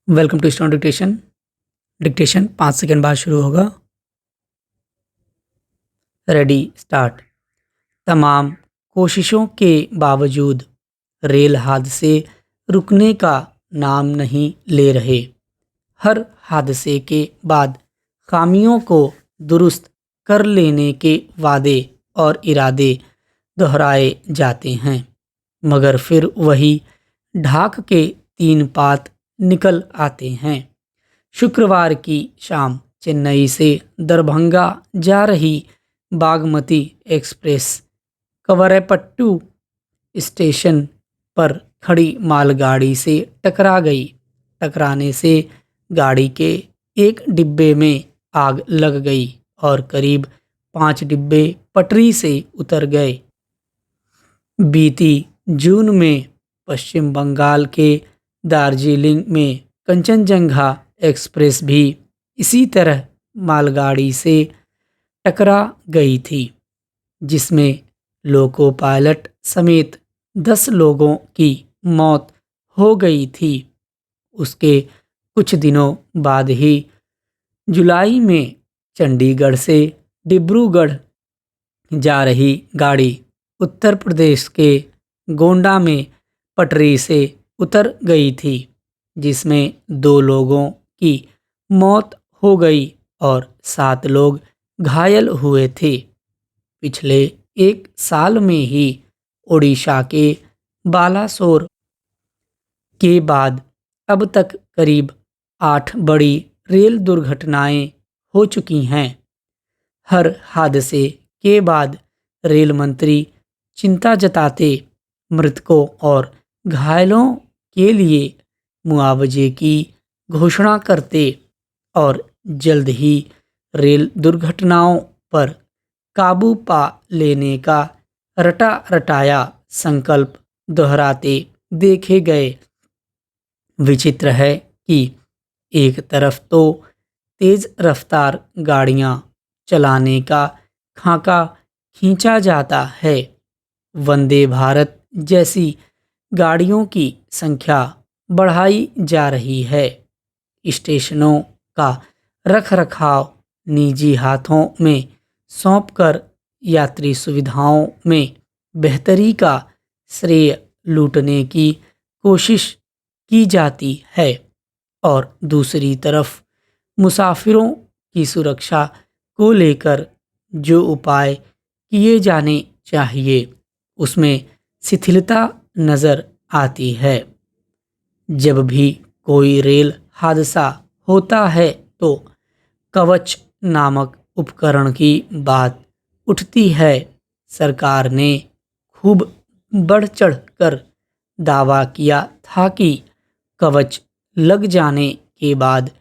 Welcome to stone dictation. Dictation 5 second बाद शुरू होगा। Ready start. तमाम कोशिशों के बावजूद रेल हादसे रुकने का नाम नहीं ले रहे। हर हादसे के बाद खामियों को दुरुस्त कर लेने के वादे और इरादे दोहराए जाते हैं, मगर फिर वही ढाक के 3 पात निकल आते हैं। शुक्रवार की शाम चेन्नई से दरभंगा जा रही बागमती एक्सप्रेस कवरेपट्टू स्टेशन पर खड़ी मालगाड़ी से टकरा गई। टकराने से गाड़ी के एक डिब्बे में आग लग गई और करीब 5 डिब्बे पटरी से उतर गए। बीती जून में पश्चिम बंगाल के दार्जिलिंग में कंचनजंगा एक्सप्रेस भी इसी तरह मालगाड़ी से टकरा गई थी, जिसमें लोको पायलट समेत 10 लोगों की मौत हो गई थी। उसके कुछ दिनों बाद ही जुलाई में चंडीगढ़ से डिब्रूगढ़ जा रही गाड़ी उत्तर प्रदेश के गोंडा में पटरी से उतर गई थी, जिसमें 2 लोगों की मौत हो गई और 7 लोग घायल हुए थे। पिछले 1 साल में ही ओडिशा के बालासोर के बाद अब तक करीब 8 बड़ी रेल दुर्घटनाएं हो चुकी हैं। हर हादसे के बाद रेल मंत्री चिंता जताते मृतकों और घायलों के लिए मुआवजे की घोषणा करते और जल्द ही रेल दुर्घटनाओं पर काबू पा लेने का रटा रटाया संकल्प दोहराते देखे गए। विचित्र है कि एक तरफ तो तेज रफ्तार गाड़ियां चलाने का खाका खींचा जाता है, वंदे भारत जैसी गाड़ियों की संख्या बढ़ाई जा रही है, स्टेशनों का रखरखाव निजी हाथों में सौंपकर यात्री सुविधाओं में बेहतरी का श्रेय लूटने की कोशिश की जाती है, और दूसरी तरफ मुसाफिरों की सुरक्षा को लेकर जो उपाय किए जाने चाहिए उसमें शिथिलता नज़र आती है। जब भी कोई रेल हादसा होता है तो कवच नामक उपकरण की बात उठती है। सरकार ने खूब बढ़ चढ़ कर दावा किया था कि कवच लग जाने के बाद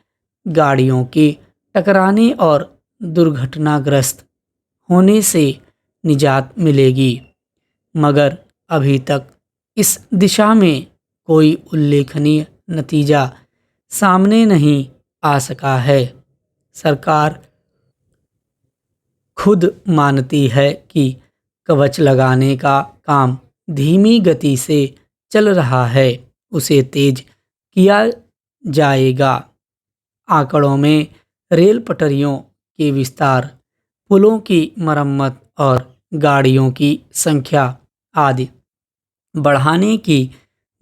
गाड़ियों के टकराने और दुर्घटनाग्रस्त होने से निजात मिलेगी, मगर अभी तक इस दिशा में कोई उल्लेखनीय नतीजा सामने नहीं आ सका है। सरकार खुद मानती है कि कवच लगाने का काम धीमी गति से चल रहा है, उसे तेज किया जाएगा। आंकड़ों में रेल पटरियों के विस्तार, पुलों की मरम्मत और गाड़ियों की संख्या आदि बढ़ाने की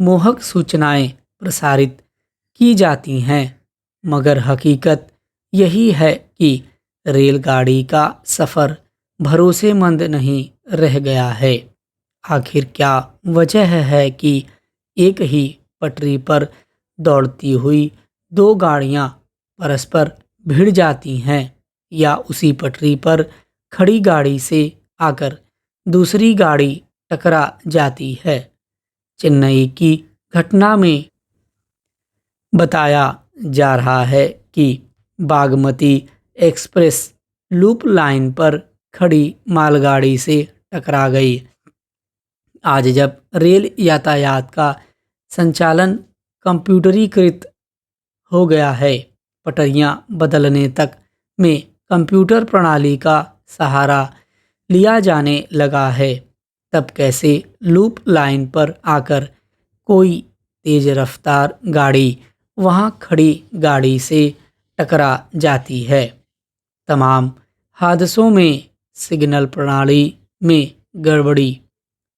मोहक सूचनाएं प्रसारित की जाती हैं, मगर हकीकत यही है कि रेलगाड़ी का सफ़र भरोसेमंद नहीं रह गया है। आखिर क्या वजह है कि एक ही पटरी पर दौड़ती हुई 2 गाड़ियां परस्पर भिड़ जाती हैं, या उसी पटरी पर खड़ी गाड़ी से आकर दूसरी गाड़ी टकरा जाती है। चेन्नई की घटना में बताया जा रहा है कि बागमती एक्सप्रेस लूप लाइन पर खड़ी मालगाड़ी से टकरा गई। आज जब रेल यातायात का संचालन कंप्यूटरीकृत हो गया है, पटरियां बदलने तक में कंप्यूटर प्रणाली का सहारा लिया जाने लगा है, तब कैसे लूप लाइन पर आकर कोई तेज रफ्तार गाड़ी वहाँ खड़ी गाड़ी से टकरा जाती है। तमाम हादसों में सिग्नल प्रणाली में गड़बड़ी,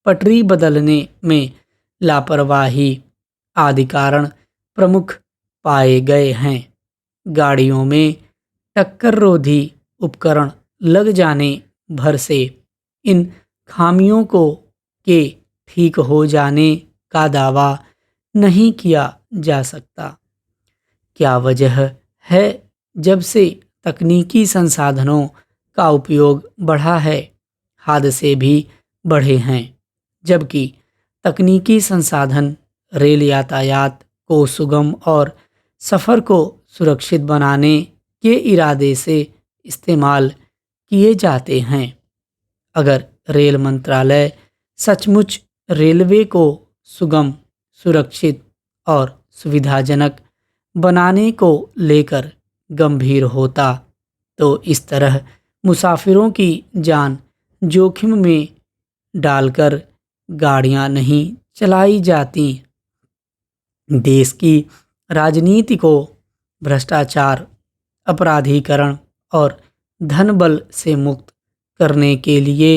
पटरी बदलने में लापरवाही आदि कारण प्रमुख पाए गए हैं। गाड़ियों में टक्कर रोधी उपकरण लग जाने भर से इन खामियों को के ठीक हो जाने का दावा नहीं किया जा सकता। क्या वजह है? जब से तकनीकी संसाधनों का उपयोग बढ़ा है, हादसे भी बढ़े हैं। जबकि तकनीकी संसाधन रेल यातायात को सुगम और सफ़र को सुरक्षित बनाने के इरादे से इस्तेमाल किए जाते हैं। अगर रेल मंत्रालय सचमुच रेलवे को सुगम, सुरक्षित और सुविधाजनक बनाने को लेकर गंभीर होता, तो इस तरह मुसाफिरों की जान जोखिम में डालकर गाड़ियां नहीं चलाई जाती। देश की राजनीति को भ्रष्टाचार, अपराधीकरण और धनबल से मुक्त करने के लिए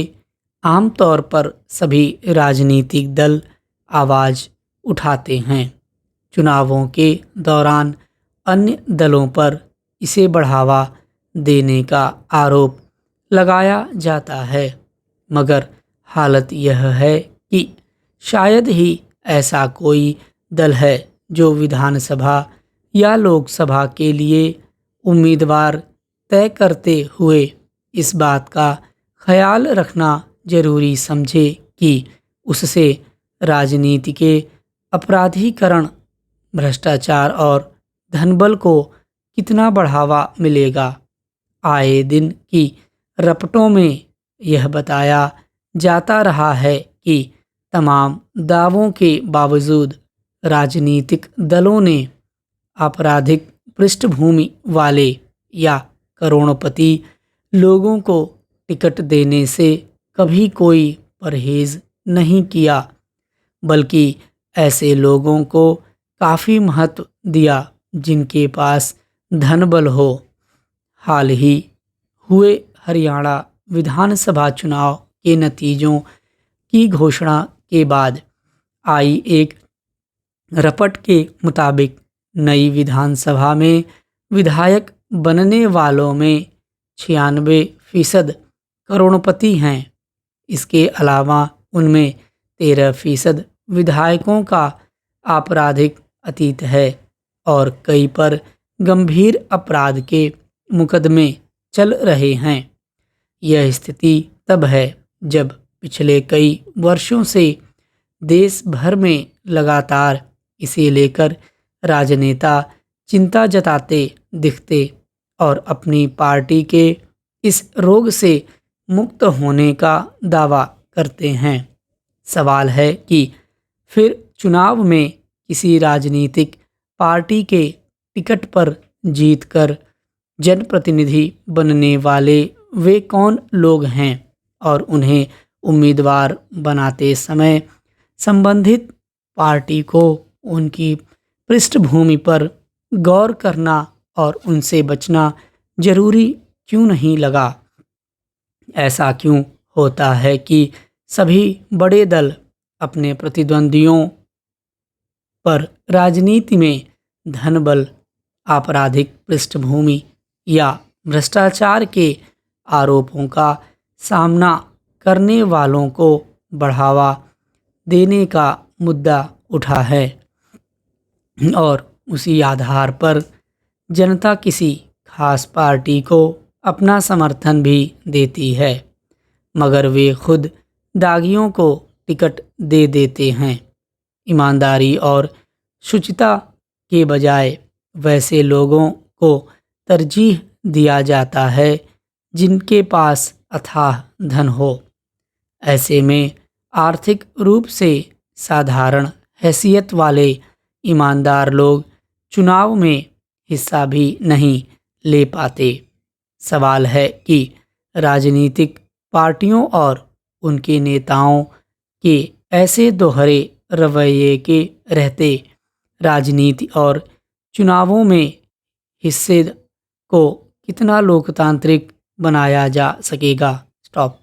आमतौर पर सभी राजनीतिक दल आवाज़ उठाते हैं। चुनावों के दौरान अन्य दलों पर इसे बढ़ावा देने का आरोप लगाया जाता है, मगर हालत यह है कि शायद ही ऐसा कोई दल है जो विधानसभा या लोकसभा के लिए उम्मीदवार तय करते हुए इस बात का ख्याल रखना जरूरी समझे कि उससे राजनीति के अपराधीकरण, भ्रष्टाचार और धनबल को कितना बढ़ावा मिलेगा। आए दिन की रपटों में यह बताया जाता रहा है कि तमाम दावों के बावजूद राजनीतिक दलों ने आपराधिक पृष्ठभूमि वाले या करोड़पति लोगों को टिकट देने से कभी कोई परहेज नहीं किया, बल्कि ऐसे लोगों को काफ़ी महत्व दिया जिनके पास धनबल हो। हाल ही हुए हरियाणा विधानसभा चुनाव के नतीजों की घोषणा के बाद आई एक रपट के मुताबिक नई विधानसभा में विधायक बनने वालों में 96% करोड़पति हैं। इसके अलावा उनमें 13% विधायकों का आपराधिक अतीत है और कई पर गंभीर अपराध के मुकदमे चल रहे हैं। यह स्थिति तब है जब पिछले कई वर्षों से देश भर में लगातार इसे लेकर राजनेता चिंता जताते दिखते और अपनी पार्टी के इस रोग से मुक्त होने का दावा करते हैं। सवाल है कि फिर चुनाव में किसी राजनीतिक पार्टी के टिकट पर जीतकर जनप्रतिनिधि बनने वाले वे कौन लोग हैं और उन्हें उम्मीदवार बनाते समय संबंधित पार्टी को उनकी पृष्ठभूमि पर गौर करना और उनसे बचना जरूरी क्यों नहीं लगा। ऐसा क्यों होता है कि सभी बड़े दल अपने प्रतिद्वंदियों पर राजनीति में धनबल, आपराधिक पृष्ठभूमि या भ्रष्टाचार के आरोपों का सामना करने वालों को बढ़ावा देने का मुद्दा उठा है और उसी आधार पर जनता किसी खास पार्टी को अपना समर्थन भी देती है, मगर वे खुद दागियों को टिकट दे देते हैं। ईमानदारी और शुचिता के बजाय वैसे लोगों को तरजीह दिया जाता है जिनके पास अथाह धन हो। ऐसे में आर्थिक रूप से साधारण हैसियत वाले ईमानदार लोग चुनाव में हिस्सा भी नहीं ले पाते। सवाल है कि राजनीतिक पार्टियों और उनके नेताओं के ऐसे दोहरे रवैये के रहते राजनीति और चुनावों में हिस्से को कितना लोकतांत्रिक बनाया जा सकेगा? स्टॉप।